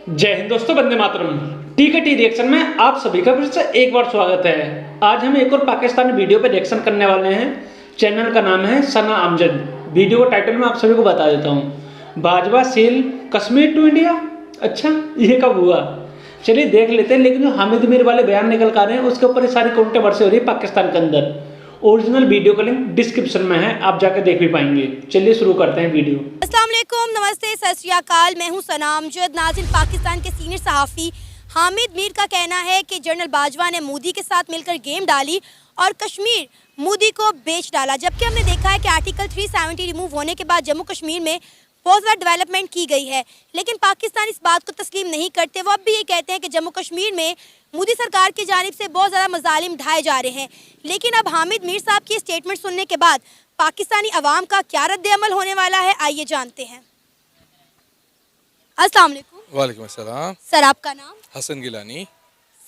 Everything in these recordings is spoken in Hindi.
जय हिंद दोस्तों, वंदे मातरम। टी रिएक्शन में आप सभी का फिर से एक बार स्वागत है। आज हम एक और पाकिस्तानी वीडियो पे रिएक्शन करने वाले हैं। चैनल का नाम है सना अमजद। वीडियो को टाइटल में आप सभी को बता देता हूँ, Bajwa sell Kashmir to India. अच्छा, ये कब हुआ? चलिए देख लेते हैं। लेकिन जो हामिद मीर वाले बयान निकल कर रहे हैं उसके ऊपर सारी कंट्रोवर्सी हो रही है पाकिस्तान के अंदर। ओरिजिनल वीडियो का लिंक डिस्क्रिप्शन में है, आप जाकर देख भी पाएंगे। चलिए शुरू करते हैं वीडियो। अस्सलाम वालेकुम, नमस्ते, सत श्री अकाल। मैं हूं सना अमजद। नाज़रीन, पाकिस्तान के सीनियर सहाफ़ी हामिद मीर का कहना है कि जनरल बाजवा ने मोदी के साथ मिलकर गेम डाली और कश्मीर मोदी को बेच डाला। जबकि हमने देखा है कि आर्टिकल 370 रिमूव होने के बाद जम्मू कश्मीर में बहुत ज़्यादा डेवलपमेंट की गई है, लेकिन पाकिस्तान इस बात को तस्लीम नहीं करते। वो अब भी ये कहते हैं कि जम्मू कश्मीर में मोदी सरकार की जानिब से बहुत ज़्यादा मजालिम ढाए जा रहे हैं। लेकिन अब हामिद मीर साहब की स्टेटमेंट सुनने के बाद पाकिस्तानी अवाम का क्या रद्द-ए-अमल होने वाला है, आइए जानते हैं। अस्सलाम वालेकुम। वालेकुम अस्सलाम। सर, आपका नाम? हसन गिलानी।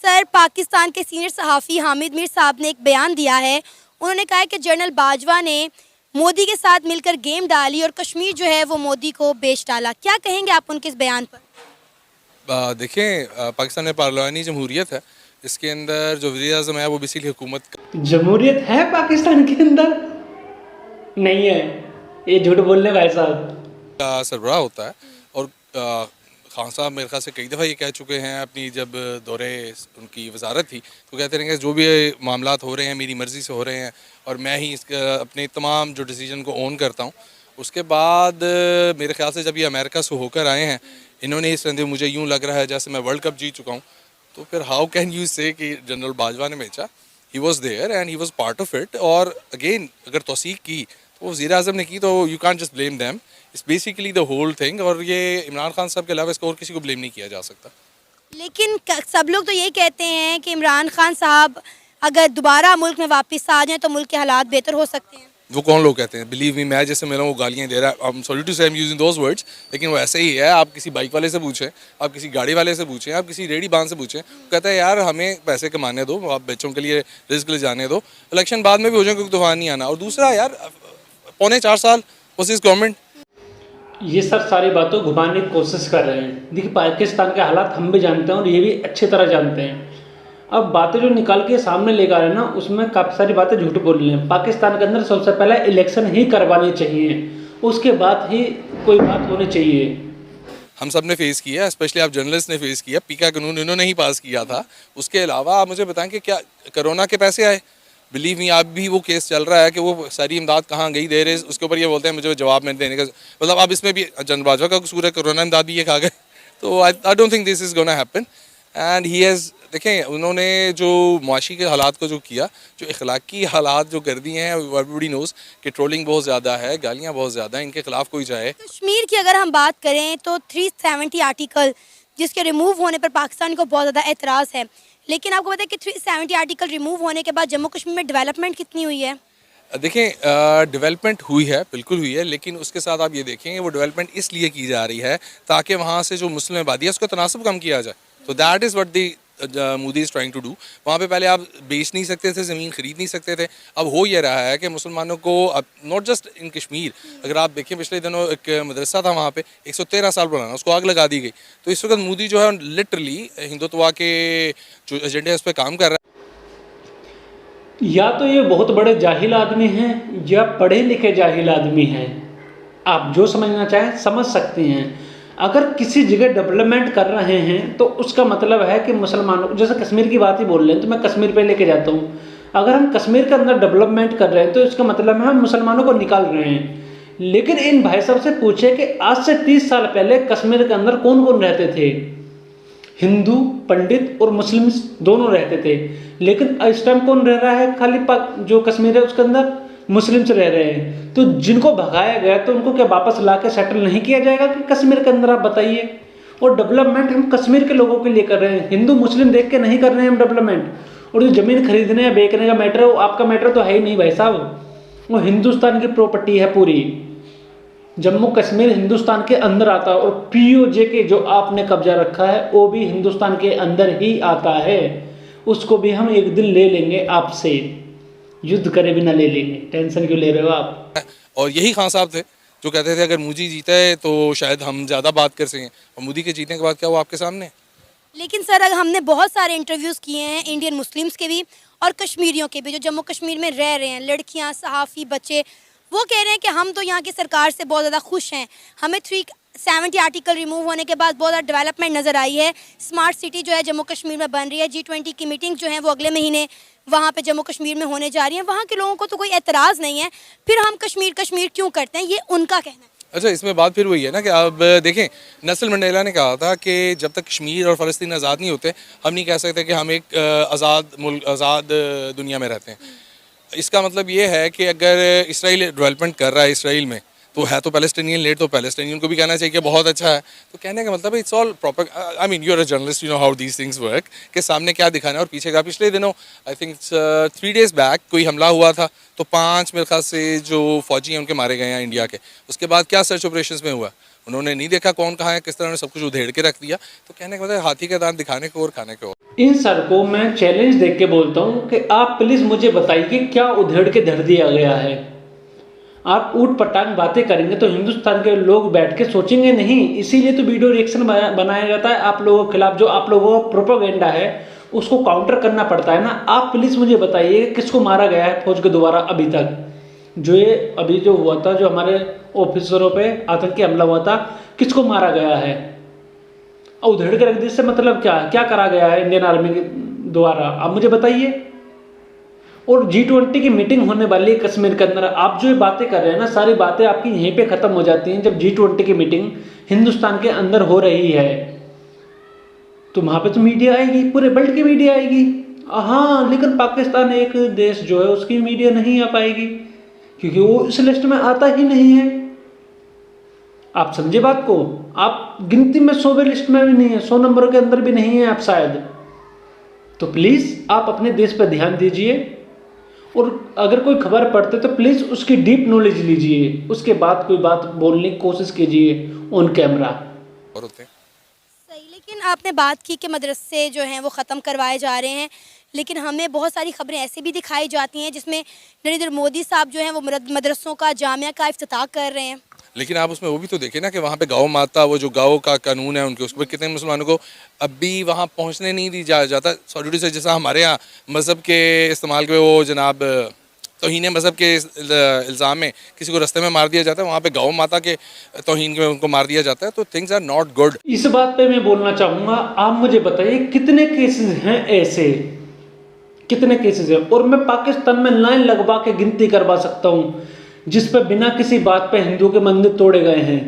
सर, पाकिस्तान के सीनियर सहाफ़ी हामिद मीर साहब ने एक बयान दिया है। उन्होंने कहा है कि जनरल बाजवा ने मोदी के साथ मिलकर गेम डाली और कश्मीर जो है वो मोदी को बेच डाला। क्या कहेंगे आप उनके इस बयान पर? देखें, पाकिस्तान में पार्लियामानी जमहूरियत है। इसके अंदर जो वज़ीर-ए-आज़म है वो बेसिकली हुकूमत जमहूरियत है पाकिस्तान के अंदर? नहीं है, ये झूठ बोलने भाई साहब का सरबराह होता है। और खान साहब मेरे ख्याल से कई दफ़ा ये कह चुके हैं, अपनी जब दौरे उनकी वजारत थी तो कहते रहेंगे जो भी मामलात हो रहे हैं मेरी मर्ज़ी से हो रहे हैं और मैं ही इसका अपने तमाम जो डिसीजन को ओन करता हूँ। उसके बाद मेरे ख्याल से जब ये अमेरिका से होकर आए हैं, इन्होंने इस तरह मुझे यूँ लग रहा है जैसे मैं वर्ल्ड कप जीत चुका हूँ। तो फिर हाउ कैन यू से कि जनरल बाजवा ने बेचा? He was there and he was part of it. और अगेन अगर तौसीक की तो वज़ीर-ए-आज़म ने की, तो you can't just blame them. It's basically the whole thing. और ये इमरान खान साहब के अलावा इसको और किसी को ब्लेम नहीं किया जा सकता। लेकिन सब लोग तो यही कहते हैं कि इमरान खान साहब अगर दोबारा मुल्क में वापस आ जाएं तो मुल्क के हालात बेहतर हो सकते हैं। वो कौन लोग कहते हैं? बिलीव मी, मैं जैसे मिला हूँ वो गालियाँ दे रहा है। आई एम सॉरी टू से I am using those words, लेकिन वो ऐसे ही है। आप किसी बाइक वाले से पूछें, आप किसी गाड़ी वाले से पूछें, आप किसी रेडी बांध से पूछें, कहता है यार हमें पैसे कमाने दो, आप बच्चों के लिए रिस्क ले जाने दो, इलेक्शन बाद में भी हो जाए क्योंकि तूफान नहीं आना। और दूसरा यार, पौने 4 साल उस गवर्नमेंट ये सब सारी बातों घुमाने की कोशिश कर रहे हैं। देखिए, पाकिस्तान के हालात हम भी जानते हैं और ये भी अच्छी तरह जानते हैं। अब बातें जो निकाल के सामने लेकर आ रहे हैं ना, उसमें काफ़ी सारी बातें झूठ बोल रही हैं। पाकिस्तान के अंदर सबसे पहले इलेक्शन ही करवाने चाहिए, उसके बाद ही कोई बात होनी चाहिए। हम सब ने फेस किया, स्पेशली आप जर्नलिस्ट ने फेस किया। पीका कानून इन्होंने ही पास किया था। उसके अलावा आप मुझे बताएं कि क्या कोरोना के पैसे आए? बिलीव मी, आप भी वो केस चल रहा है कि वो सारी इमदाद कहाँ गई दे रहे, उसके ऊपर ये बोलते हैं मुझे जवाब में देने का। मतलब अब इसमें भी जनरल बाजवा का कसूर है, कोरोना इमदाद भी ये खा गए। तो I don't think this is gonna happen. And he has, देखें उन्होंने जो मुआशी के हालात को जो किया, जो इखलाकी हालात जो कर दिए हैं, एवरीबॉडी नोज़ कि ट्रोलिंग बहुत ज़्यादा है, गालियाँ बहुत ज़्यादा हैं, इनके खिलाफ कोई जाए। कश्मीर की अगर हम बात करें तो 370 आर्टिकल जिसके रिमूव होने पर पाकिस्तान को बहुत ज़्यादा एतराज़ है। लेकिन आपको पता है कि 370 आर्टिकल रिमूव होने के बाद जम्मू कश्मीर में डेवलपमेंट कितनी हुई है? देखें, डेवलपमेंट हुई है, बिल्कुल हुई है, लेकिन उसके साथ आप ये देखेंगे वो डेवलपमेंट इसलिए की जा रही है ताकि वहाँ से जो मुस्लिम आबादी है उसका तनासब कम किया जाए। तो that is what the Modi is trying to do. वहाँ पे पहले आप बेच नहीं सकते थे, ज़मीन ख़रीद नहीं सकते थे। अब हो ये रहा है कि मुसलमानों को, अब नॉट जस्ट इन कश्मीर, अगर आप देखें पिछले दिनों एक मदरसा था वहाँ पे 113 साल पुराना, उसको आग लगा दी गई। तो इस वक्त मोदी जो है लिटरली हिंदुत्व के जो एजेंडे है उस पर काम कर रहा है। या तो ये बहुत बड़े जाहिल आदमी हैं या पढ़े लिखे जाहिल आदमी हैं। आप जो समझना चाहें समझ सकते हैं। अगर किसी जगह डेवलपमेंट कर रहे हैं तो उसका मतलब है कि मुसलमानों, जैसे कश्मीर की बात ही बोल रहे हैं तो मैं कश्मीर पे लेके जाता हूँ। अगर हम कश्मीर के अंदर डेवलपमेंट कर रहे हैं तो इसका मतलब है हम मुसलमानों को निकाल रहे हैं। लेकिन इन भाई साहब से पूछे कि आज से 30 साल पहले कश्मीर के अंदर कौन कौन रहते थे? हिंदू, पंडित और मुस्लिम दोनों रहते थे। लेकिन इस टाइम कौन रह रहा है? खाली जो कश्मीर है उसके अंदर मुस्लिम्स रह रहे हैं। तो जिनको भगाया गया तो उनको क्या वापस ला के सेटल नहीं किया जाएगा कि कश्मीर के अंदर? आप बताइए। और डेवलपमेंट हम कश्मीर के लोगों के लिए कर रहे हैं, हिंदू मुस्लिम देख के नहीं कर रहे हैं हम डेवलपमेंट। और जो ज़मीन खरीदने या बेचने का मैटर है वो आपका मैटर तो है ही नहीं भाई साहब, वो हिंदुस्तान की प्रॉपर्टी है पूरी। जम्मू कश्मीर हिंदुस्तान के अंदर आता है और पीओजे के जो आपने कब्जा रखा है वो भी हिंदुस्तान के अंदर ही आता है। उसको भी हम एक दिन ले लेंगे आपसे, युद्ध करे बिना ले लेंगे। टेंशन क्यों ले रहे हो आप? और यही खान साहब थे जो कहते थे अगर मोदी जीता है तो शायद हम ज़्यादा बात कर सकें, और मोदी के जीतने के बाद क्या वो आपके सामने है। लेकिन सर अगर हमने बहुत सारे इंटरव्यूज़ किए हैं इंडियन मुस्लिम्स के भी और कश्मीरियों के भी जो जम्मू कश्मीर में रह रहे हैं, लड़कियां, सहाफ़ी, बच्चे, वो कह रहे हैं कि हम तो यहाँ की सरकार से बहुत ज़्यादा खुश हैं। हमें 370 आर्टिकल रिमूव होने के बाद बहुत ज़्यादा डेवलपमेंट नज़र आई है। स्मार्ट सिटी जो है जम्मू कश्मीर में बन रही है। G20 की मीटिंग जो है वो अगले महीने वहाँ पे जम्मू कश्मीर में होने जा रही है। वहाँ के लोगों को तो कोई एतराज़ नहीं है, फिर हम कश्मीर कश्मीर क्यों करते हैं, ये उनका कहना है। अच्छा, इसमें बात फिर वही है ना कि अब देखें, नेल्सन मंडेला ने कहा था कि जब तक कश्मीर और फ़लस्तीन आज़ाद नहीं होते हम नहीं कह सकते कि हम एक आज़ाद दुनिया में रहते हैं। इसका मतलब ये है कि अगर इसराइल डेवलपमेंट कर रहा है इसराइल में, तो है तो पैलेस्टीनियन लेट, तो पैलेस्टीनियन को भी कहना चाहिए कि बहुत अच्छा है। तो कहने का मतलब है it's all proper, I mean you are a journalist, you know how these things work, के सामने क्या दिखाना है और पीछे का। पिछले दिनों आई थिंक 3 डेज़ बैक कोई हमला हुआ था, तो 5 मेरे ख्याल से जो फौजी हैं उनके मारे गए हैं इंडिया के। उसके बाद क्या सर्च ऑपरेशन में हुआ, उन्होंने नहीं देखा कौन कहाँ है, किस तरह ने सब कुछ उधेड़ के रख दिया। तो कहने का मतलब हाथी का दांत दिखाने को और खाने को। इन सर को मैं चैलेंज देख के बोलता हूँ कि आप प्लीज़ मुझे बताइए क्या उधेड़ के धर दिया गया है। आप ऊट पटांग बातें करेंगे तो हिंदुस्तान के लोग बैठ के सोचेंगे नहीं, इसीलिए तो वीडियो रिएक्शन बनाया जाता है आप लोगों के खिलाफ। जो आप लोगों का प्रोपेगेंडा है उसको काउंटर करना पड़ता है ना। आप प्लीज़ मुझे बताइए किसको मारा गया है फौज के द्वारा अभी तक। जो ये अभी जो हुआ था, जो हमारे ऑफिसरों पे आतंकी हमला हुआ था, किसको मारा गया है? उधेड़ के रख दी, इससे मतलब क्या करा गया है इंडियन आर्मी के द्वारा, आप मुझे बताइए। और G20 की मीटिंग होने वाली है कश्मीर के अंदर, आप जो ये बातें कर रहे हैं ना, सारी बातें आपकी यहीं पे ख़त्म हो जाती हैं जब G20 की मीटिंग हिंदुस्तान के अंदर हो रही है। तो वहाँ पे तो मीडिया आएगी, पूरे वर्ल्ड की मीडिया आएगी। हाँ, लेकिन पाकिस्तान एक देश जो है उसकी मीडिया नहीं आ पाएगी क्योंकि वो इस लिस्ट में आता ही नहीं है। आप समझे बात को? आप गिनती में 100वें लिस्ट में भी नहीं है, 100 नंबरों के अंदर भी नहीं है आप शायद। तो प्लीज़ आप अपने देश पर ध्यान दीजिए, और अगर कोई खबर पढ़ते तो प्लीज़ उसकी डीप नॉलेज लीजिए, उसके बाद कोई बात बोलने की कोशिश कीजिए ऑन कैमरा। सही, लेकिन आपने बात की कि मदरसे जो हैं वो ख़त्म करवाए जा रहे हैं, लेकिन हमें बहुत सारी खबरें ऐसी भी दिखाई जाती हैं जिसमें नरेंद्र मोदी साहब जो हैं वो मदरसों का, जामिया का इफ्तिताह कर रहे हैं। लेकिन आप उसमें वो भी तो देखें ना कि वहाँ पे गौ माता, वो जो गौ का कानून है उनके, उस पर कितने मुसलमानों को अभी वहाँ पहुँचने नहीं दी जाता। सॉरी से, जैसा हमारे यहाँ मज़हब के इस्तेमाल के वो जनाब तौहीन मज़हब के इल्ज़ाम में किसी को रास्ते में मार दिया जाता है, वहाँ पे गौ माता के तौहीन में उनको मार दिया जाता है। तो थिंग्स आर नॉट गुड। इस बात पे मैं बोलना चाहूँगा, आप मुझे बताइए कितने केसेस हैं ऐसे, कितने केसेस हैं? और मैं पाकिस्तान में लाइन लगवा के गिनती करवा सकता हूँ जिस पर बिना किसी बात पे हिंदुओं के मंदिर तोड़े गए हैं।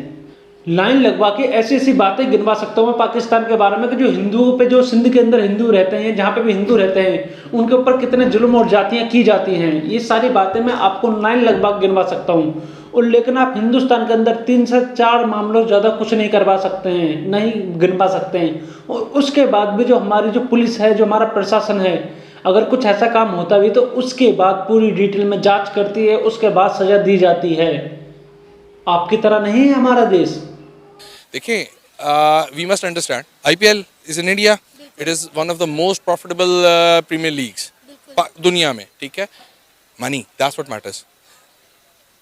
लाइन लगवा के ऐसी ऐसी बातें गिनवा सकता हूँ मैं पाकिस्तान के बारे में कि जो हिंदुओं पे, जो सिंध के अंदर हिंदू रहते हैं, जहाँ पे भी हिंदू रहते हैं, उनके ऊपर कितने जुल्म और जातियाँ की जाती हैं। ये सारी बातें मैं आपको लाइन लगवा के गिनवा सकता हूँ। और लेकिन आप हिंदुस्तान के अंदर 3 से 4 मामलों से ज़्यादा कुछ नहीं करवा सकते हैं, नहीं गिनवा सकते हैं। और उसके बाद भी जो हमारी जो पुलिस है, जो हमारा प्रशासन है, अगर कुछ ऐसा काम होता भी तो उसके बाद पूरी डिटेल में जांच करती है, उसके बाद सजा दी जाती है। आपकी तरह नहीं है हमारा देश। देखिए, we must understand IPL is in India, it is one of the most profitable premier leagues दुनिया में, ठीक है। Money, that's what matters.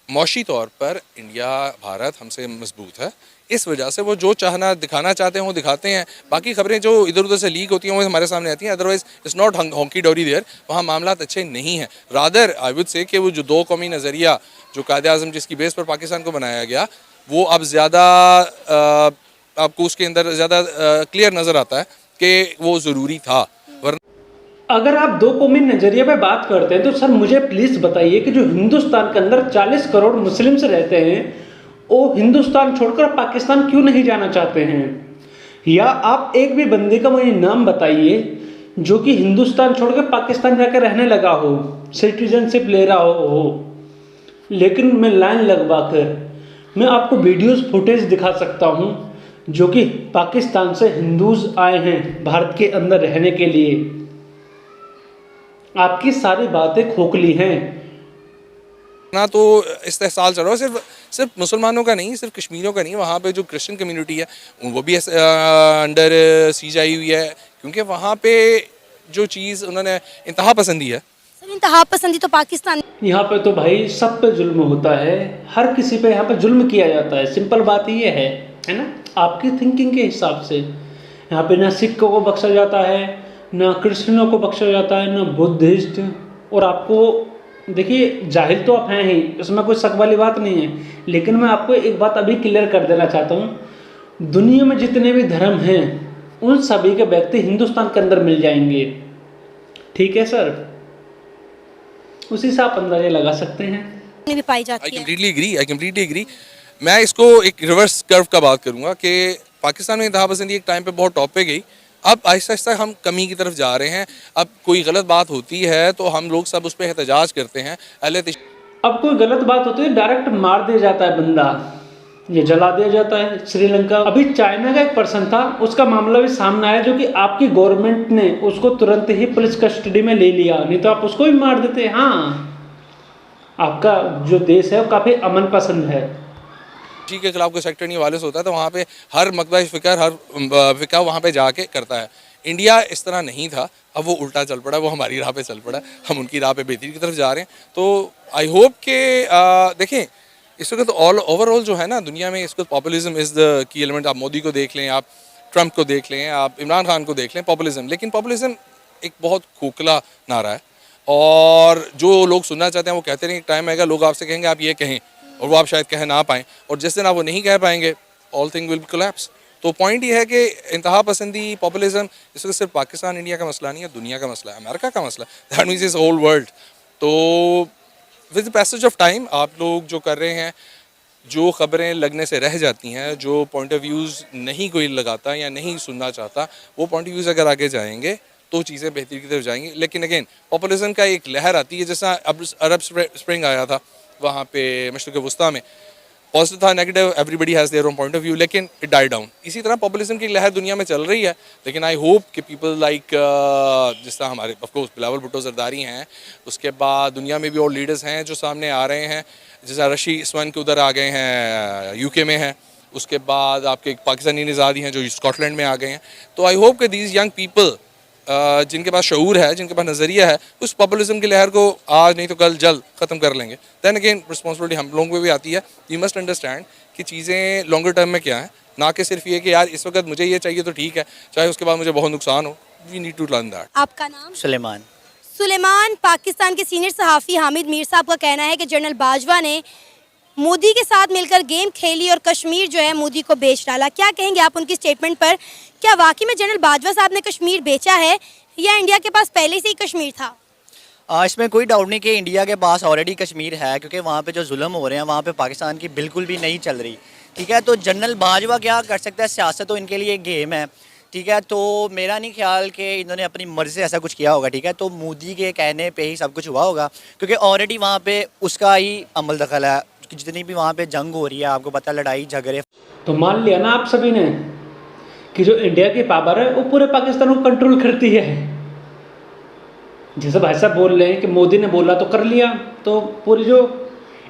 मौशी तौर पर इंडिया, भारत हमसे मजबूत है, इस वजह से वो जो चाहना दिखाना चाहते हैं वो दिखाते हैं। बाकी खबरें जो इधर उधर से लीक होती हैं वो हमारे सामने आती हैं। अदरवाइज इट्स नॉट हॉन्की डोरी देयर, वहाँ मामलात अच्छे नहीं हैं। रादर आई वुड से कि वो जो 2 कौमी नज़रिया जो कायदे आज़म जिसकी बेस पर पाकिस्तान को बनाया गया, वो अब ज़्यादा आपको उसके अंदर ज़्यादा क्लियर नज़र आता है कि वो ज़रूरी था। अगर आप 2 कौमी नज़रिए पे बात करते हैं तो सर मुझे प्लीज़ बताइए कि जो हिंदुस्तान के अंदर 40 करोड़ मुस्लिम्स रहते हैं, वो हिंदुस्तान छोड़कर पाकिस्तान क्यों नहीं जाना चाहते हैं? या आप एक भी बंदे का मुझे नाम बताइए जो कि हिंदुस्तान छोड़कर पाकिस्तान जाकर रहने लगा हो, सिटीजनशिप ले रहा हो। लेकिन मैं लाइन लगवा कर मैं आपको वीडियोस फुटेज दिखा सकता हूँ जो कि पाकिस्तान से हिंदूज आए हैं भारत के अंदर रहने के लिए। आपकी सारी बातें खोखली हैं ना। तो इस्तेहसाल चल रहा है सिर्फ मुसलमानों का नहीं, सिर्फ कश्मीरियों का नहीं, वहाँ पे जो क्रिश्चियन कम्युनिटी है वो भी अंडर सीज आई हुई है, क्योंकि वहाँ पे जो चीज़ उन्होंने इंतहा पसंदी है इंतहा पसंदी तो पाकिस्तान यहाँ पे तो भाई सब पे जुल्म होता है, हर किसी पे यहाँ पे जुल्म किया जाता है। सिंपल बात ये है ना, आपकी थिंकिंग के हिसाब से। यहाँ पे ना सिखों को बख्शा जाता है, ना क्रिश्चियनों को बख्शा जाता है, ना बुद्धिस्ट। और आपको देखिए, जाहिल तो आप हैं ही, उसमें कोई शक वाली बात नहीं है। लेकिन मैं आपको एक बात अभी क्लियर कर देना चाहता हूँ, दुनिया में जितने भी धर्म हैं उन सभी के व्यक्ति हिंदुस्तान के अंदर मिल जाएंगे। ठीक है सर, उसी से आप अंदाजा लगा सकते हैं। में भी पाई आई जाती है। Completely agree. मैं इसको एक रिवर्स कर्व का बात करूंगा कि पाकिस्तान में इंतहा पसंदी एक टाइम पे बहुत टॉप पे गई, अब आहिस्ता आहिस्ता हम कमी की तरफ जा रहे हैं। अब कोई गलत बात होती है तो हम लोग सब उस पर एहतजाज करते हैं। अब कोई गलत बात होती है डायरेक्ट मार दिया जाता है बंदा, ये जला दिया जाता है। श्रीलंका, अभी चाइना का एक पर्सन था, उसका मामला भी सामने आया, जो कि आपकी गवर्नमेंट ने उसको तुरंत ही पुलिस कस्टडी में ले लिया, नहीं तो आप उसको भी मार देते। हाँ, आपका जो देश है वो काफ़ी अमन पसंद है। जी के खिलाफ कोई सेक्टर नहीं वायलेंस होता है तो वहाँ पे हर मकबा फ़िक्र, हर फ़िक्र वहाँ पे जाके करता है। इंडिया इस तरह नहीं था, अब वो उल्टा चल पड़ा, वो हमारी राह पे चल पड़ा, हम उनकी राह पे बेहतरी की तरफ जा रहे हैं। तो आई होप के देखें, इस वक्त ऑल ओवरऑल जो है ना दुनिया में, इसको populism is the key element. आप मोदी को देख लें, आप ट्रंप को देख लें, आप इमरान खान को देख लें, पॉपुलिज्म। लेकिन पॉपुलिज्म एक बहुत खोखला नारा है, और जो लोग सुनना चाहते हैं वो कहते हैं। एक टाइम आएगा लोग आपसे कहेंगे आप ये कहें, और वो आप शायद कह ना पाएँ, और जिस दिन आप वो नहीं कह पाएंगे, ऑल थिंग विल कोलैप्स। तो पॉइंट ये है कि इंतहा पसंदी, पॉपुलिज्म, इस वक्त सिर्फ पाकिस्तान इंडिया का मसला नहीं है, दुनिया का मसला है, अमेरिका का मसला है, that means is whole world. तो with the passage of time आप लोग जो कर रहे हैं, जो खबरें लगने से रह जाती हैं, जो पॉइंट ऑफ व्यूज़ नहीं कोई लगाता या नहीं सुनना चाहता, वो पॉइंट ऑफ व्यूज़ अगर आगे जाएंगे तो चीज़ें बेहतरी की तरफ जाएंगी। लेकिन अगेन पॉपुलिज्म का एक लहर आती है, जैसा अब अरब स्प्रिंग आया था वहाँ पे मशरिक़ वस्ता में, पॉजिटिव था, negative, everybody has their own point of view, लेकिन इट डाई डाउन। इसी तरह पॉपुलिज्म की लहर दुनिया में चल रही है। लेकिन आई होप कि पीपल लाइक जिस तरह हमारे ऑफ कोर्स बिलावल भुट्टो ज़रदारी हैं, उसके बाद दुनिया में भी और लीडर्स हैं जो सामने आ रहे हैं, जैसा रशी इसवान के उधर आ गए हैं, यूके में हैं, उसके बाद आपके पाकिस्तानी निज़ादी हैं जो स्कॉटलैंड में आ गए हैं। तो आई होप कि दीज यंग पीपल जिनके पास शऊर है, जिनके पास नज़रिया है, उस पॉपुलिज्म की लहर को आज नहीं तो कल जल्द ख़त्म कर लेंगे। दैन अगेन रिस्पॉन्सिबिलिटी हम लोगों को भी आती है। यू मस्ट अंडरस्टैंड कि चीज़ें लॉन्गर टर्म में क्या है, ना कि सिर्फ ये कि यार इस वक्त मुझे ये चाहिए तो ठीक है, चाहे उसके बाद मुझे बहुत नुकसान हो। We need to learn that. आपका नाम? सुलेमान। पाकिस्तान के सीनियर सहाफ़ी हामिद मीर साहब का कहना है कि जनरल बाजवा ने मोदी के साथ मिलकर गेम खेली और कश्मीर जो है मोदी को बेच डाला। क्या कहेंगे आप उनकी स्टेटमेंट पर? क्या वाकई में जनरल बाजवा साहब ने कश्मीर बेचा है, या इंडिया के पास पहले से ही कश्मीर था? इसमें कोई डाउट नहीं कि इंडिया के पास ऑलरेडी कश्मीर है, क्योंकि वहाँ पे जो जुल्म हो रहे हैं वहाँ पे पाकिस्तान की बिल्कुल भी नहीं चल रही। ठीक है, तो जनरल बाजवा क्या कर सकता है, सियासत तो इनके लिए एक गेम है। ठीक है, तो मेरा नहीं ख्याल कि इन्होंने अपनी मर्ज़ी से ऐसा कुछ किया होगा। ठीक है, तो मोदी के कहने पे ही सब कुछ हुआ होगा, क्योंकि ऑलरेडी वहाँ पे उसका ही अमल दखल है। जितनी भी वहाँ पे जंग हो रही है, आपको पता, लड़ाई झगड़े, तो मान लिया ना आप सभी ने कि जो इंडिया की पावर है वो पूरे पाकिस्तान को कंट्रोल करती है। जैसे भाई साहब बोल रहे हैं कि मोदी ने बोला तो कर लिया, तो पूरी जो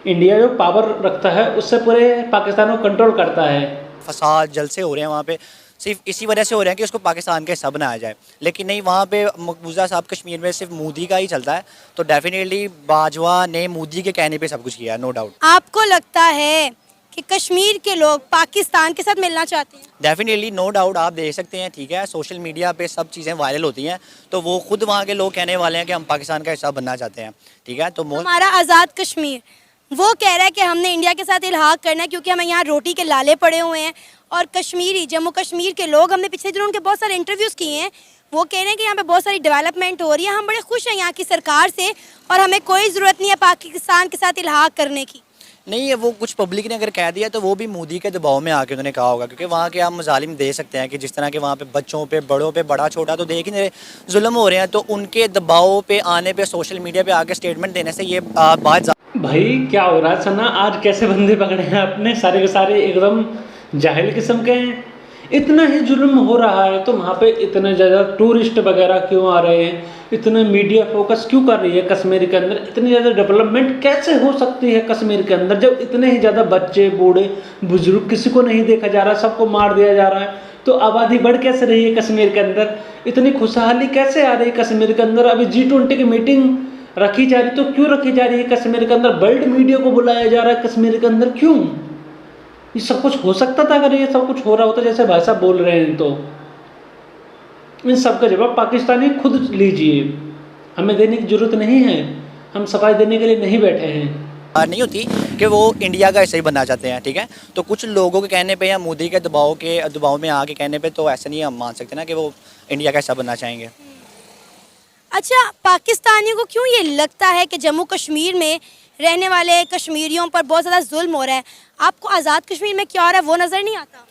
इंडिया जो पावर रखता है उससे पूरे पाकिस्तान को कंट्रोल करता है। फसाद जलसे हो रहे हैं वहाँ पे, सिर्फ इसी वजह से हो रहे हैं कि उसको पाकिस्तान के हिस्सा बनाया जाए। लेकिन नहीं, वहाँ पे मकबूजा साहब कश्मीर में सिर्फ मोदी का ही चलता है। तो डेफिनेटली बाजवा ने मोदी के कहने पे सब कुछ किया, नो डाउट। आपको लगता है कि कश्मीर के लोग पाकिस्तान के साथ मिलना चाहते हैं? डेफिनेटली, नो डाउट, आप देख सकते हैं। ठीक है, सोशल मीडिया पे सब चीज़ें वायरल होती हैं, तो वो खुद वहाँ के लोग कहने वाले हैं कि हम पाकिस्तान का हिस्सा बनना चाहते हैं। ठीक है, तो हमारा आज़ाद कश्मीर वो कह रहा है कि हमने इंडिया के साथ इल्हाक करना है, क्योंकि हमें यहाँ रोटी के लाले पड़े हुए हैं। और कश्मीरी, जम्मू कश्मीर के लोग, हमने पिछले दिनों उनके बहुत सारे इंटरव्यूज़ किए हैं, वो कह रहे हैं कि यहाँ पे बहुत सारी डेवलपमेंट हो रही है, हम बड़े खुश हैं यहाँ की सरकार से, और हमें कोई ज़रूरत नहीं है पाकिस्तान के साथ इल्हाक करने की। नहीं है, वो कुछ पब्लिक ने अगर कह दिया तो वो भी मोदी के दबाव में आके उन्होंने कहा होगा, क्योंकि वहाँ के आप मजालिम दे सकते हैं कि जिस तरह के वहाँ पे बच्चों पे, बड़ों पे, बड़ा छोटा तो देख ही नहीं रहे, जुल्म हो रहे हैं, तो उनके दबाव पे आने पे, सोशल मीडिया पे आके स्टेटमेंट देने से ये बात। भाई क्या हो रहा है सना, आज कैसे बंदे पकड़े हैं अपने, सारे के सारे एकदम जाहिल किस्म के हैं। इतना ही जुल्म हो रहा है तो वहाँ पे इतने ज़्यादा टूरिस्ट वगैरह क्यों आ रहे हैं, इतना मीडिया फोकस क्यों कर रही है कश्मीर के अंदर, इतनी ज़्यादा डेवलपमेंट कैसे हो सकती है कश्मीर के अंदर, जब इतने ही ज़्यादा बच्चे, बूढ़े, बुजुर्ग, किसी को नहीं देखा जा रहा, सबको मार दिया जा रहा है। तो आबादी बढ़ कैसे रही है कश्मीर के अंदर, इतनी खुशहाली कैसे आ रही है कश्मीर के अंदर। अभी G20 की मीटिंग रखी जा रही, तो क्यों रखी जा रही है कश्मीर के अंदर? वर्ल्ड मीडिया को बुलाया जा रहा है कश्मीर के अंदर, क्यों? ये सब कुछ हो सकता था अगर ये सब कुछ हो रहा होता जैसे भाई साहब बोल रहे हैं तो। इन सब का जवाब पाकिस्तानी खुद लीजिए, हमें देने की ज़रूरत नहीं है, हम सफाई देने के लिए नहीं बैठे हैं। नहीं होती कि वो इंडिया का ऐसे ही बनना चाहते हैं, ठीक है। तो कुछ लोगों के कहने पे या मोदी के दबाव में आके कहने पे तो ऐसा नहीं हम मान सकते ना कि वो इंडिया का ऐसा बनना चाहेंगे। अच्छा, पाकिस्तानियों को क्यों ये लगता है कि जम्मू कश्मीर में रहने वाले कश्मीरियों पर बहुत ज़्यादा जुल्म हो रहा है? आपको आज़ाद कश्मीर में क्या हो रहा है वो नज़र नहीं आता?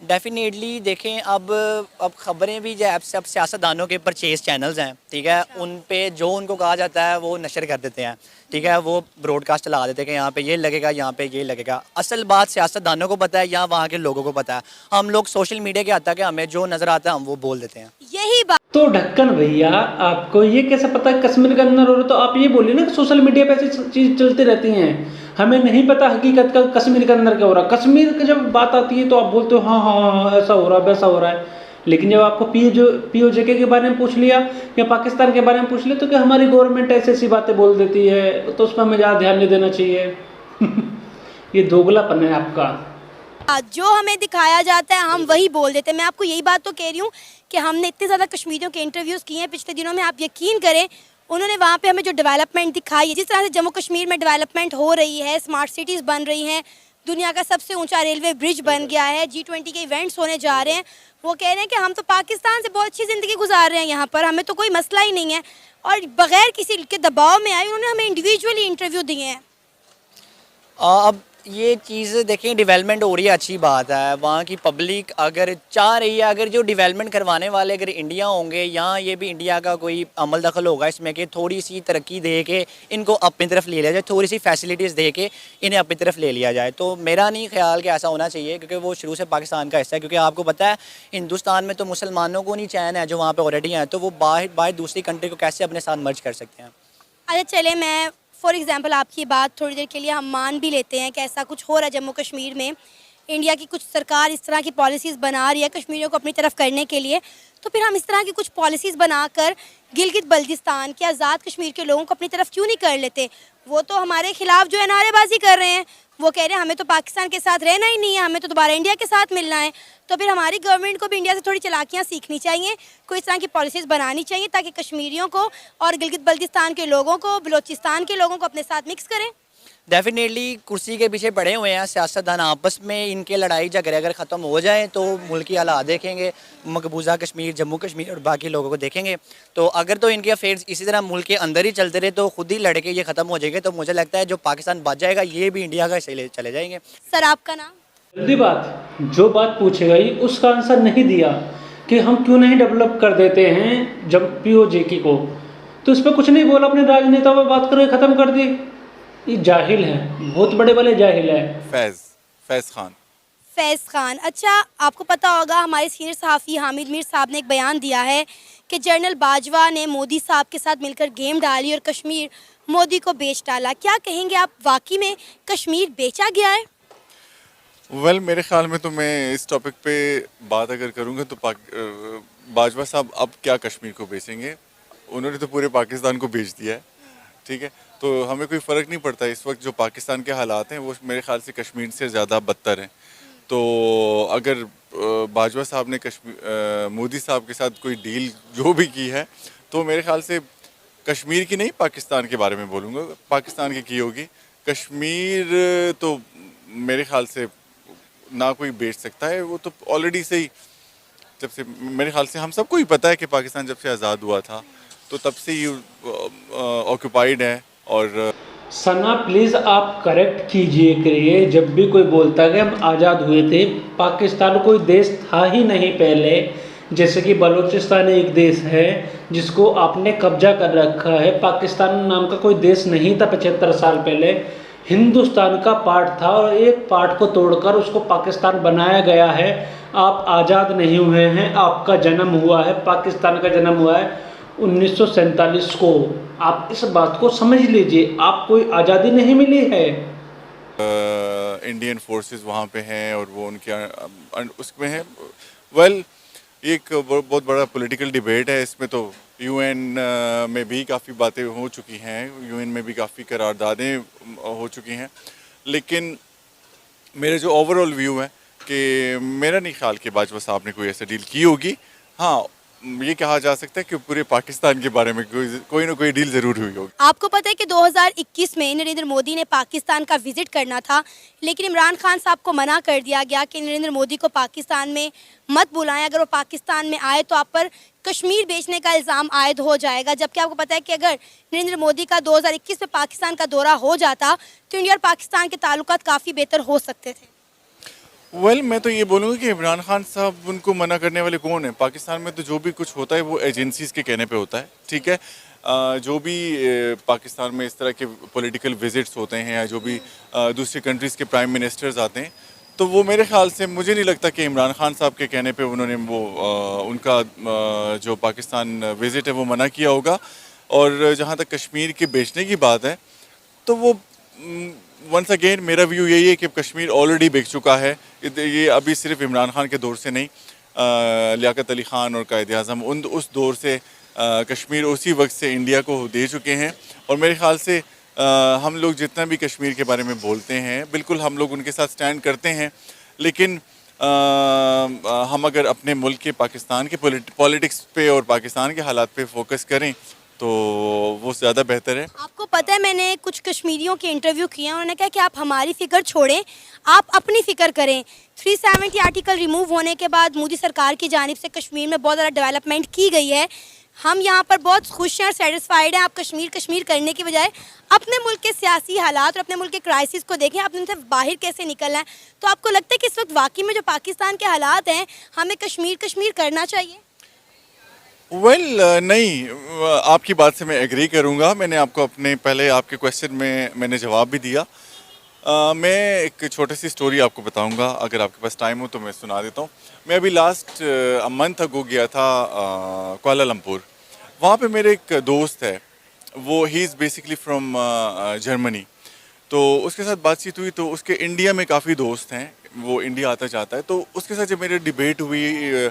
डेफिनेटली देखें, अब खबरें भी जो अब सियासतदानों के परचेज चैनल्स हैं, ठीक है, उन पे जो उनको कहा जाता है वो नशर कर देते हैं, ठीक है। वो ब्रॉडकास्ट चला देते हैं कि यहाँ पे ये लगेगा, यहाँ पे ये लगेगा। असल बात सियासतदानों को पता है या वहाँ के लोगों को पता है। हम लोग सोशल मीडिया के आता है कि हमें जो नज़र आता है हम वो बोल देते हैं। यही बात। तो ढक्कन भैया, आपको ये कैसे पता है कश्मीर के अंदर हो रहा? तो आप ये बोलिए ना कि सोशल मीडिया पे ऐसी चीज़ चलती रहती हैं, हमें नहीं पता हकीकत का कश्मीर के अंदर क्या हो रहा है। कश्मीर की जब बात आती है तो आप बोलते हो हाँ हाँ हाँ ऐसा हो रहा है वैसा हो रहा है, लेकिन जब आपको POJK के बारे में पूछ लिया या पाकिस्तान के बारे में पूछ लिया तो क्या हमारी गवर्नमेंट ऐसी ऐसी बातें बोल देती है, तो उस पर हमें ज़्यादा ध्यान नहीं देना चाहिए। ये दोगलापन है आपका। जो हमें दिखाया जाता है हम वही बोल देते हैं। मैं आपको यही बात तो कह रही हूँ कि हमने इतने ज़्यादा कश्मीरियों के इंटरव्यूज़ किए हैं पिछले दिनों में, आप यकीन करें उन्होंने वहाँ पे हमें जो डेवलपमेंट दिखाई है, जिस तरह से जम्मू कश्मीर में डेवलपमेंट हो रही है, स्मार्ट सिटीज़ बन रही हैं, दुनिया का सबसे ऊंचा रेलवे ब्रिज बन गया है, G20 के इवेंट्स होने जा रहे हैं। वो कह रहे हैं कि हम तो पाकिस्तान से बहुत अच्छी ज़िंदगी गुजार रहे हैं यहाँ पर, हमें तो कोई मसला ही नहीं है। और बग़ैर किसी के दबाव में आए उन्होंने हमें इंडिविजुअली इंटरव्यू दिए हैं। अब ये चीज़ देखें, डेवलपमेंट हो रही है, अच्छी बात है। वहाँ की पब्लिक अगर चाह रही है, अगर जो डेवलपमेंट करवाने वाले अगर इंडिया होंगे, यहाँ ये भी इंडिया का कोई अमल दखल होगा इसमें कि थोड़ी सी तरक्की दे के इनको अपनी तरफ ले लिया जाए, थोड़ी सी फैसिलिटीज़ दे के इन्हें अपनी तरफ ले लिया जाए। तो मेरा नहीं ख्याल कि ऐसा होना चाहिए, क्योंकि वो शुरू से पाकिस्तान का हिस्सा है। क्योंकि आपको पता है हिंदुस्तान में तो मुसलमानों को नहीं चैन है जो वहाँ पर ऑलरेडी हैं, तो वो बाहर दूसरी कंट्री को कैसे अपने साथ मर्ज कर सकते हैं। अच्छा चले, मैं फॉर एग्ज़ाम्पल आपकी बात थोड़ी देर के लिए हम मान भी लेते हैं कि ऐसा कुछ हो रहा है जम्मू कश्मीर में, इंडिया की कुछ सरकार इस तरह की पॉलिसीज़ बना रही है कश्मीरियों को अपनी तरफ करने के लिए, तो फिर हम इस तरह की कुछ पॉलिसीज़ बनाकर गिलगित बल्तिस्तान के आज़ाद कश्मीर के लोगों को अपनी तरफ क्यों नहीं कर लेते? वो तो हमारे खिलाफ जो है नारेबाजी कर रहे हैं, वो कह रहे हैं हमें तो पाकिस्तान के साथ रहना ही नहीं है, हमें तो दोबारा इंडिया के साथ मिलना है। तो फिर हमारी गवर्नमेंट को भी इंडिया से थोड़ी चालाकियाँ सीखनी चाहिए, कोई इस तरह की पॉलिसीज़ बनानी चाहिए ताकि कश्मीरियों को और गिलगित बल्तिस्तान के लोगों को, बलोचिस्तान के लोगों को अपने साथ मिक्स करें। डेफिनेटली कुर्सी के पीछे पड़े हुए हैं सियासतदान, आपस में इनके लड़ाई झगड़े अगर ख़त्म हो जाए तो मुल्क की हालात देखेंगे, मकबूजा कश्मीर, जम्मू कश्मीर और बाकी लोगों को देखेंगे। तो अगर तो इनके अफेयर्स इसी तरह मुल्क के अंदर ही चलते रहे तो खुद ही लड़के ये ख़त्म हो जाएंगे। तो मुझे लगता है जो पाकिस्तान बच जाएगा ये भी इंडिया का हिस्सा चले जाएंगे। सर आपका नाम? जल्दी बात, जो बात पूछी गई उसका आंसर नहीं दिया कि हम क्यों नहीं डेवलप कर देते हैं जब POJK को, तो इस पर कुछ नहीं बोला, अपने राजनेता पर बात करके ख़त्म कर दी। ये जाहिल है, बहुत बड़े वाले जाहिल है। फैज़ खान। अच्छा, आपको पता होगा हमारे सीनियर सहाफ़ी हामिद मीर साहब ने एक बयान दिया है कि जनरल बाजवा ने मोदी साहब के साथ मिलकर गेम डाली और कश्मीर मोदी को बेच डाला। क्या कहेंगे आप, वाकई में कश्मीर बेचा गया है? वेल मेरे ख्याल में तो मैं इस टॉपिक पे बात अगर करूँगा तो बाजवा साहब अब क्या कश्मीर को बेचेंगे, उन्होंने तो पूरे पाकिस्तान को बेच दिया है, ठीक है। तो हमें कोई फ़र्क नहीं पड़ता, इस वक्त जो पाकिस्तान के हालात हैं वो मेरे ख्याल से कश्मीर से ज़्यादा बदतर हैं। तो अगर बाजवा साहब ने मोदी साहब के साथ कोई डील जो भी की है तो मेरे ख्याल से कश्मीर की नहीं पाकिस्तान के बारे में बोलूँगा, पाकिस्तान की होगी। कश्मीर तो मेरे ख्याल से ना कोई बेच सकता है, वो तो ऑलरेडी से ही जब से मेरे ख्याल से हम सबको ही पता है कि पाकिस्तान जब से आज़ाद हुआ था तो तब से ही ऑक्यूपाइड है। और सना प्लीज़ आप करेक्ट कीजिए करिए, जब भी कोई बोलता है कि हम आज़ाद हुए थे, पाकिस्तान कोई देश था ही नहीं पहले। जैसे कि बलूचिस्तान एक देश है जिसको आपने कब्जा कर रखा है, पाकिस्तान नाम का कोई देश नहीं था 75 साल पहले, हिंदुस्तान का पार्ट था और एक पार्ट को तोड़कर उसको पाकिस्तान बनाया गया है। आप आज़ाद नहीं हुए हैं, आपका जन्म हुआ है, पाकिस्तान का जन्म हुआ है 1947 को। आप इस बात को समझ लीजिए, आप कोई आज़ादी नहीं मिली है। इंडियन फोर्सेस वहाँ पे हैं और वो उनके उसमें हैं। वेल ये एक बहुत बड़ा पॉलिटिकल डिबेट है। इसमें तो यूएन में भी काफ़ी बातें हो चुकी हैं, यूएन में भी काफ़ी करारदादें हो चुकी हैं, लेकिन मेरे जो ओवरऑल व्यू है कि मेरा नहीं ख्याल कि बाजवा साहब ने कोई ऐसा डील की होगी। हाँ, ये कहा जा सकता है कि पूरे पाकिस्तान के बारे में कोई ना कोई डील ज़रूर हुई होगी। आपको पता है कि 2021 में नरेंद्र मोदी ने पाकिस्तान का विजिट करना था, लेकिन इमरान खान साहब को मना कर दिया गया कि नरेंद्र मोदी को पाकिस्तान में मत बुलाएं, अगर वो पाकिस्तान में आए तो आप पर कश्मीर बेचने का इल्ज़ाम आयद हो जाएगा। जबकि आपको पता है कि अगर नरेंद्र मोदी का 2021 में पाकिस्तान का दौरा हो जाता तो इंडिया और पाकिस्तान के ताल्लुकात काफ़ी बेहतर हो सकते थे। मैं तो ये बोलूँगा कि इमरान खान साहब उनको मना करने वाले कौन है? पाकिस्तान में तो जो भी कुछ होता है वो एजेंसीज़ के कहने पे होता है, ठीक है। जो भी पाकिस्तान में इस तरह के पॉलिटिकल विजिट्स होते हैं या जो भी दूसरी कंट्रीज़ के प्राइम मिनिस्टर्स आते हैं, तो वो मेरे ख्याल से मुझे नहीं लगता कि इमरान खान साहब के कहने पे उन्होंने उनका जो पाकिस्तान विज़िट है वो मना किया होगा। और जहाँ तक कश्मीर के बेचने की बात है, तो वो वंस अगेन मेरा व्यू यही है कि कश्मीर ऑलरेडी बिक चुका है। ये अभी सिर्फ इमरान खान के दौर से नहीं, लियाकत अली ख़ान और कायद आज़म उस दौर से कश्मीर उसी वक्त से इंडिया को दे चुके हैं। और मेरे ख़्याल से हम लोग जितना भी कश्मीर के बारे में बोलते हैं, बिल्कुल हम लोग उनके साथ स्टैंड करते हैं, लेकिन हम अगर अपने मुल्क के पाकिस्तान के पॉलिटिक्स पे और पाकिस्तान के हालात पे फोकस करें तो वो ज़्यादा बेहतर है। आपको पता है, मैंने कुछ कश्मीरियों के इंटरव्यू किए हैं, उन्होंने कहा कि आप हमारी फ़िक्र छोड़ें, आप अपनी फ़िक्र करें। 370 आर्टिकल रिमूव होने के बाद मोदी सरकार की जानिब से कश्मीर में बहुत ज़्यादा डेवलपमेंट की गई है। हम यहाँ पर बहुत खुश हैं और सेटिस्फाइड हैं। आप कश्मीर करने की बजाय अपने मुल्क के सियासी हालात और अपने मुल्क के क्राइसिस को देखें, अपने उनसे बाहर कैसे निकलना है। तो आपको लगता है कि इस वक्त वाकई में जो पाकिस्तान के हालात हैं, हमें कश्मीर करना चाहिए? नहीं, आपकी बात से मैं एग्री करूँगा। मैंने आपको अपने पहले आपके क्वेश्चन में मैंने जवाब भी दिया। मैं एक छोटी सी स्टोरी आपको बताऊँगा, अगर आपके पास टाइम हो तो मैं सुना देता हूँ। मैं अभी लास्ट मंथ अगो गया था कुआलालंपुर। वहाँ पे मेरे एक दोस्त है, वो he is basically from Germany. तो उसके साथ बातचीत हुई, तो उसके इंडिया में काफ़ी दोस्त हैं, वो इंडिया आता जाता है। तो उसके साथ जब मेरी डिबेट हुई,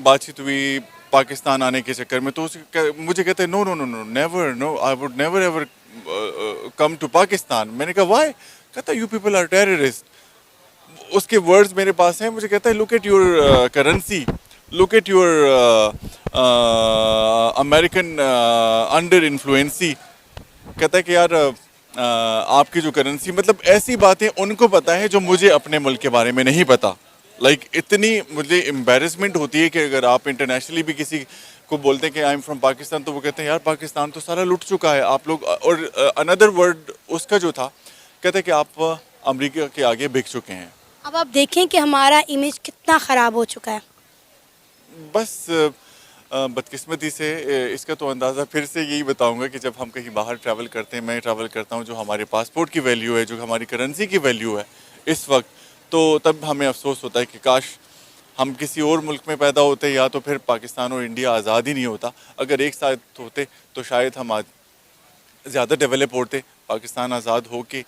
बातचीत हुई पाकिस्तान आने के चक्कर में, तो मुझे कहते हैं no, never, no, I would never ever come to Pakistan. मैंने कहा वाई? कहता यू पीपल आर टेररिस्ट। उसके वर्ड्स मेरे पास हैं। मुझे कहता है look at your currency, look at your American under influence. कहता है कि यार आपकी जो करेंसी, मतलब ऐसी बातें उनको पता है जो मुझे अपने मुल्क के बारे में नहीं पता। इतनी मुझे एम्बेरसमेंट होती है कि अगर आप इंटरनेशनली भी किसी को बोलते हैं कि आई एम फ्रॉम पाकिस्तान, तो वो कहते हैं यार पाकिस्तान तो सारा लुट चुका है आप लोग। और अनदर वर्ड उसका जो था, कहते हैं कि आप अमेरिका के आगे बिक चुके हैं। अब आप देखें कि हमारा इमेज कितना ख़राब हो चुका है। बस बदकिस्मती से इसका तो अंदाज़ा फिर से यही बताऊंगा कि जब हम कहीं बाहर ट्रैवल करते हैं, मैं ट्रैवल करता हूं, जो हमारे पासपोर्ट की वैल्यू है, जो हमारी करेंसी की वैल्यू है इस वक्त, तो तब हमें अफसोस होता है कि काश हम किसी और मुल्क में पैदा होते, या तो फिर पाकिस्तान और इंडिया आज़ाद ही नहीं होता। अगर एक साथ होते तो शायद हम आज ज़्यादा डेवलप होते। पाकिस्तान आज़ाद हो के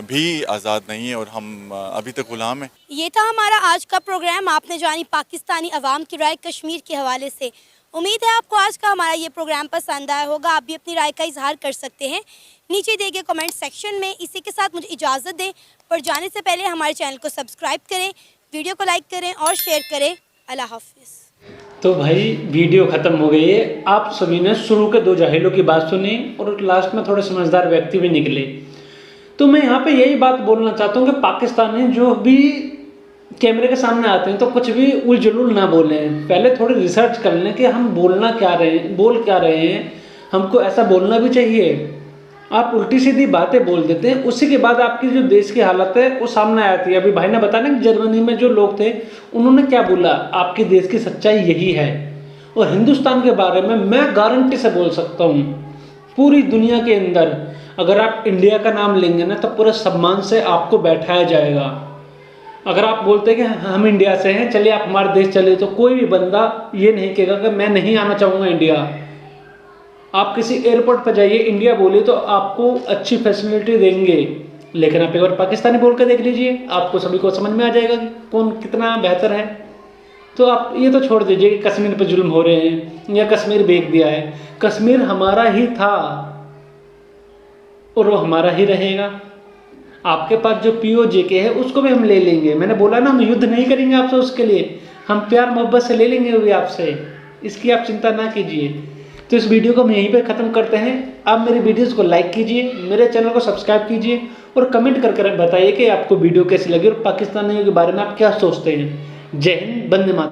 भी आज़ाद नहीं है और हम अभी तक ग़ुलाम हैं। ये था हमारा आज का प्रोग्राम। आपने जानी पाकिस्तानी अवाम की राय कश्मीर के हवाले से। उम्मीद है आपको आज का हमारा ये प्रोग्राम पसंद आया होगा। आप भी अपनी राय का इजहार कर सकते हैं नीचे दिए गए कमेंट सेक्शन में। इसी के साथ मुझे इजाज़त दें, पर जाने से पहले हमारे चैनल को सब्सक्राइब करें, वीडियो को लाइक करें और शेयर करें। अल्लाह हाफिज़। तो भाई वीडियो ख़त्म हो गई है। आप सभी ने शुरू के दो जाहिलों की बात सुनी और लास्ट में थोड़े समझदार व्यक्ति भी निकले। तो मैं यहाँ पे यही बात बोलना चाहता हूँ कि पाकिस्तानी जो भी कैमरे के सामने आते हैं तो कुछ भी उलझुल ना बोलें। पहले थोड़ी रिसर्च कर लें कि हम बोल क्या रहे हैं, हमको ऐसा बोलना भी चाहिए। आप उल्टी सीधी बातें बोल देते हैं, उसी के बाद आपकी जो देश की हालत है वो सामने आती है। अभी भाई ने बताया ना कि जर्मनी में जो लोग थे उन्होंने क्या बोला, आपके देश की सच्चाई यही है। और हिंदुस्तान के बारे में मैं गारंटी से बोल सकता हूँ, पूरी दुनिया के अंदर अगर आप इंडिया का नाम लेंगे ना तो पूरे सम्मान से आपको बैठाया जाएगा। अगर आप बोलते हैं कि हम इंडिया से हैं, चलिए आप हमारे देश चले, तो कोई भी बंदा ये नहीं कहेगा कि मैं नहीं आना चाहूँगा इंडिया। आप किसी एयरपोर्ट पर जाइए, इंडिया बोलिए तो आपको अच्छी फैसिलिटी देंगे। लेकिन आप एक बार पाकिस्तानी बोल कर देख लीजिए, आपको सभी को समझ में आ जाएगा कि कौन कितना बेहतर है। तो आप ये तो छोड़ दीजिए कि कश्मीर पे जुल्म हो रहे हैं या कश्मीर बेच दिया है। कश्मीर हमारा ही था और वो हमारा ही रहेगा। आपके पास जो POJK है उसको भी हम ले लेंगे। मैंने बोला ना, हम युद्ध नहीं करेंगे आपसे, उसके लिए हम प्यार मोहब्बत से ले लेंगे वो भी आपसे, इसकी आप चिंता ना कीजिए। तो इस वीडियो को हम यहीं पे ख़त्म करते हैं। आप मेरी वीडियोस को लाइक कीजिए, मेरे चैनल को सब्सक्राइब कीजिए और कमेंट करके बताइए कि आपको वीडियो कैसी लगी और पाकिस्तानियों के बारे में आप क्या सोचते हैं। जय हिंद, वंदे मातरम।